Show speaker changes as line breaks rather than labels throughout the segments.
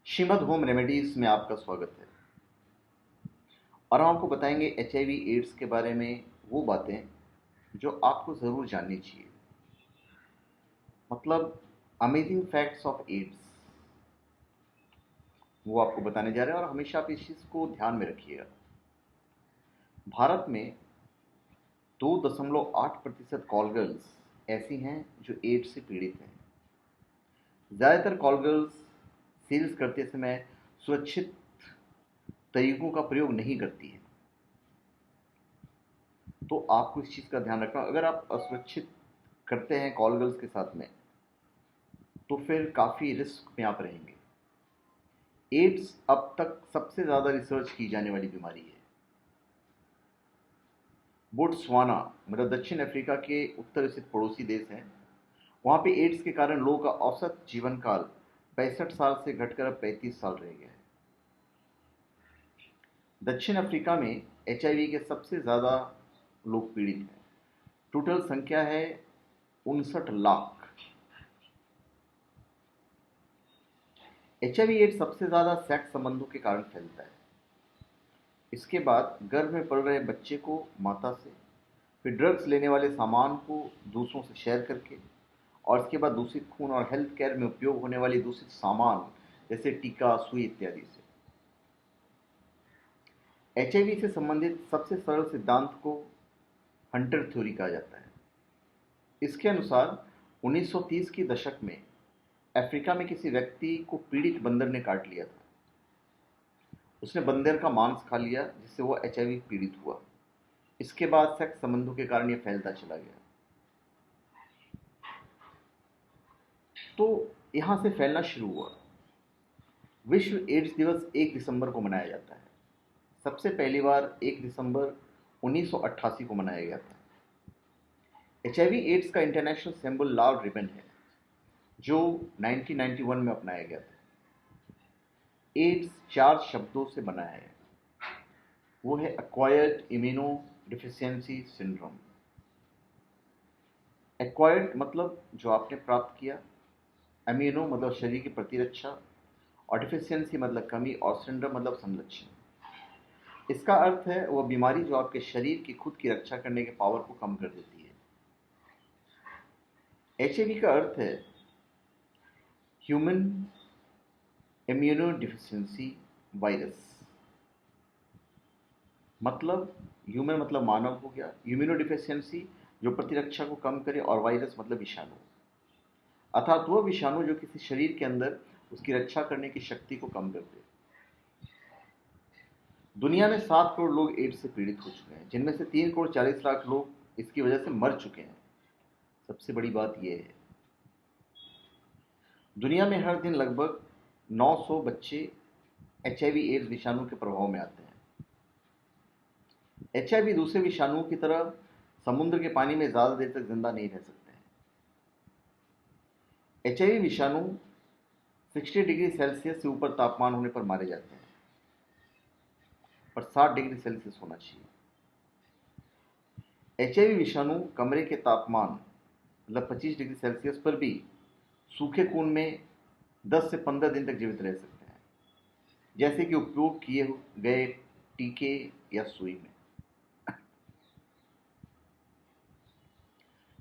Shrimad home remedies में आपका स्वागत है। और हम आपको बताएंगे HIV एड्स के बारे में वो बातें जो आपको ज़रूर जाननी चाहिए। मतलब अमेजिंग फैक्ट्स ऑफ एड्स, वो आपको बताने जा रहे हैं और हमेशा आप इस चीज़ को ध्यान में रखिएगा। भारत में 2.8% कॉल गर्ल्स ऐसी हैं जो एड्स से पीड़ित हैं। ज़्यादातर कॉल गर्ल्स सेल्स करते समय सुरक्षित तरीकों का प्रयोग नहीं करती हैं, तो आपको इस चीज़ का ध्यान रखना। अगर आप असुरक्षित करते हैं कॉल गर्ल्स के साथ में, तो फिर काफ़ी रिस्क में आप रहेंगे। एड्स अब तक सबसे ज़्यादा रिसर्च की जाने वाली बीमारी है। बोट्सवाना मतलब दक्षिण अफ्रीका के उत्तर स्थित पड़ोसी देश हैं, वहाँ पे एड्स के कारण लोगों का औसत जीवन काल 65 साल से घटकर अब 35 साल रह गया है। दक्षिण अफ्रीका में HIV के सबसे ज़्यादा लोग पीड़ित हैं। टोटल संख्या है 59 लाख। HIV एड्स सबसे ज़्यादा सेक्स संबंधों के कारण फैलता है। इसके बाद गर्भ में पल रहे बच्चे को माता से, फिर ड्रग्स लेने वाले सामान को दूसरों से शेयर करके, और इसके बाद दूषित खून और हेल्थ केयर में उपयोग होने वाली दूषित सामान जैसे टीका, सुई इत्यादि से। HIV से संबंधित सबसे सरल सिद्धांत को हंटर थ्योरी कहा जाता है। इसके अनुसार 1930 के दशक में अफ्रीका में किसी व्यक्ति को पीड़ित बंदर ने काट लिया था। उसने बंदर का मांस खा लिया, जिससे वो HIV पीड़ित हुआ। इसके बाद सेक्स संबंधों के कारण यह फैलता चला गया। तो यहां से फैलना शुरू हुआ। विश्व एड्स दिवस 1 दिसंबर को मनाया जाता है। सबसे पहली बार 1 दिसंबर 1988 को मनाया गया था। HIV एड्स का इंटरनेशनल सिंबल लाल रिबन है, जो 1991 में अपनाया गया था। एड्स 4 शब्दों से बना है। वो है acquired immuno deficiency syndrome. Acquired मतलब जो आपने प्राप्त किया, इम्यूनो मतलब शरीर की प्रतिरक्षा, और डिफिशियंसी मतलब कमी, और सिंड्रोम मतलब संलक्षण। इसका अर्थ है वह बीमारी जो आपके शरीर की खुद की रक्षा करने के पावर को कम कर देती है। HIV का अर्थ है ह्यूमन इम्यूनो डिफिशियंसी वायरस। मतलब ह्यूमन मतलब मानव हो गया, इम्यूनो डिफिशियंसी जो प्रतिरक्षा को कम करे, और वायरस मतलब विषाणु, अर्थात वह विषाणु जो किसी शरीर के अंदर उसकी रक्षा करने की शक्ति को कम कर दे। दुनिया में 7 करोड़ लोग एड्स से पीड़ित हो चुके हैं, जिनमें से 3 करोड़ 40 लाख लोग इसकी वजह से मर चुके हैं। सबसे बड़ी बात यह है, दुनिया में हर दिन लगभग 900 बच्चे HIV एड्स विषाणु के प्रभाव में आते हैं। HIV दूसरे विषाणुओं की तरह समुद्र के पानी में ज़्यादा देर तक जिंदा नहीं रह सकते हैं। HIV विषाणु 60 डिग्री सेल्सियस से ऊपर तापमान होने पर मारे जाते हैं, पर 60 डिग्री सेल्सियस होना चाहिए। HIV विषाणु कमरे के तापमान मतलब 25 डिग्री सेल्सियस पर भी सूखे खून में 10 से 15 दिन तक जीवित रह सकते हैं, जैसे कि उपयोग किए गए टीके या सुई में।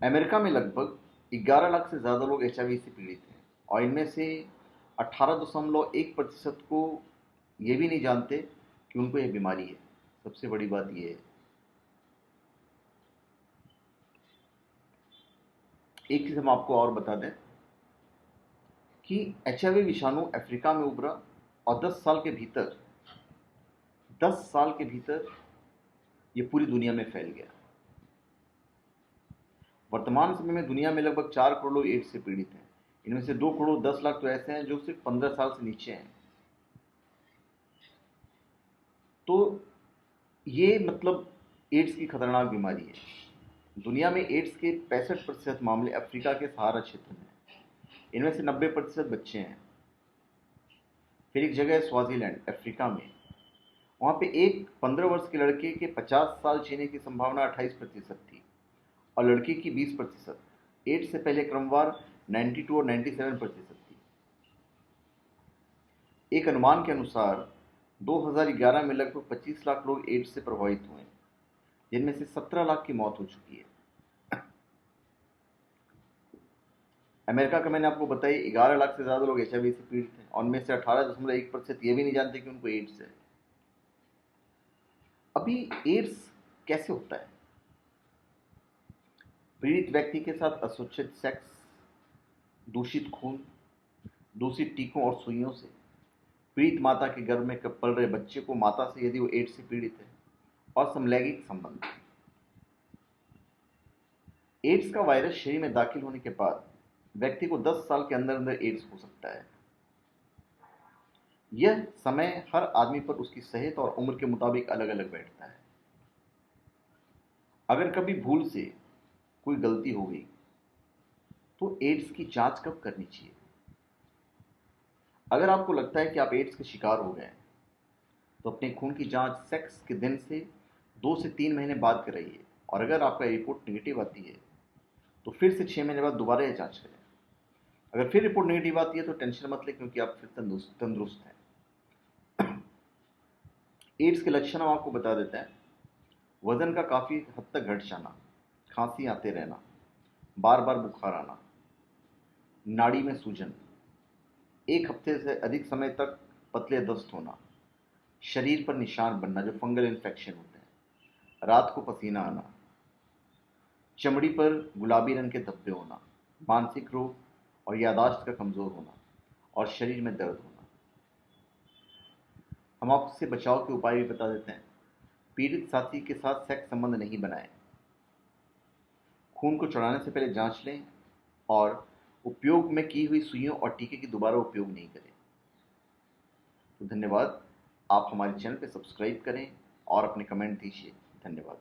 अमेरिका में लगभग 11 लाख से ज़्यादा लोग HIV से पीड़ित हैं, और इनमें से 18.1% को ये भी नहीं जानते कि उनको यह बीमारी है। सबसे बड़ी बात यह है। एक चीज़ हम आपको और बता दें कि HIV विषाणु अफ्रीका में उभरा, और 10 साल के भीतर ये पूरी दुनिया में फैल गया। वर्तमान समय में दुनिया में लगभग 4 करोड़ लोग एड्स से पीड़ित हैं। इनमें से 2 करोड़ 10 लाख तो ऐसे हैं जो सिर्फ 15 साल से नीचे हैं। तो ये मतलब एड्स की खतरनाक बीमारी है। दुनिया में एड्स के 65% मामले अफ्रीका के सहारा क्षेत्र में हैं। इनमें से 90% बच्चे हैं। फिर एक जगह है स्वाजीलैंड अफ्रीका में, वहाँ पे एक 15 वर्ष के लड़के के 50 साल जीने की संभावना 28% थी, और लड़की की 20%। एड्स से पहले क्रमवार 92 और 97% थी। एक अनुमान के अनुसार 2011 में लगभग 25 लाख लोग एड्स से प्रभावित हुए, जिनमें से 17 लाख की मौत हो चुकी है। अमेरिका का मैंने आपको बताया 11 लाख से ज़्यादा लोग HIV से पीड़ित हैं, और उनमें से 18.1% ये भी नहीं जानते कि उनको एड्स है। अभी एड्स कैसे होता है? पीड़ित व्यक्ति के साथ असुरक्षित सेक्स, दूषित खून, दूषित टीकों और सुइयों से, पीड़ित माता के गर्भ में पल रहे बच्चे को माता से यदि वो एड्स से पीड़ित है, और समलैंगिक संबंध। एड्स का वायरस शरीर में दाखिल होने के बाद व्यक्ति को 10 साल के अंदर अंदर एड्स हो सकता है। यह समय हर आदमी पर उसकी सेहत और उम्र के मुताबिक अलग अलग बैठता है। अगर कभी भूल से कोई गलती हो गई तो एड्स की जांच कब करनी चाहिए? अगर आपको लगता है कि आप एड्स के शिकार हो गए तो अपने खून की जांच सेक्स के दिन से 2 से 3 महीने बाद कराइए, और अगर आपका रिपोर्ट नेगेटिव आती है तो फिर से 6 महीने बाद दोबारा यह जांच करें। अगर फिर रिपोर्ट नेगेटिव आती है तो टेंशन मत लें, क्योंकि आप फिर तंदुरुस्त हैं। एड्स के लक्षण हम आपको बता देते हैं। वजन का काफ़ी हद तक घट जाना, खांसी आते रहना, बार बार बुखार आना, नाड़ी में सूजन, 1 हफ्ते से अधिक समय तक पतले दस्त होना, शरीर पर निशान बनना जो फंगल इन्फेक्शन होते हैं, रात को पसीना आना, चमड़ी पर गुलाबी रंग के धब्बे होना, मानसिक रोग और याददाश्त का कमज़ोर होना, और शरीर में दर्द होना। हम आपसे बचाव के उपाय भी बता देते हैं। पीड़ित साथी के साथ सेक्स संबंध नहीं बनाएं, खून को चढ़ाने से पहले जांच लें, और उपयोग में की हुई सुइयों और टीके की दोबारा उपयोग नहीं करें। तो धन्यवाद। आप हमारे चैनल पर सब्सक्राइब करें और अपने कमेंट दीजिए। धन्यवाद।